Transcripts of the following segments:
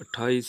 28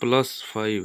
+5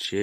6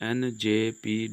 njp.gov.pk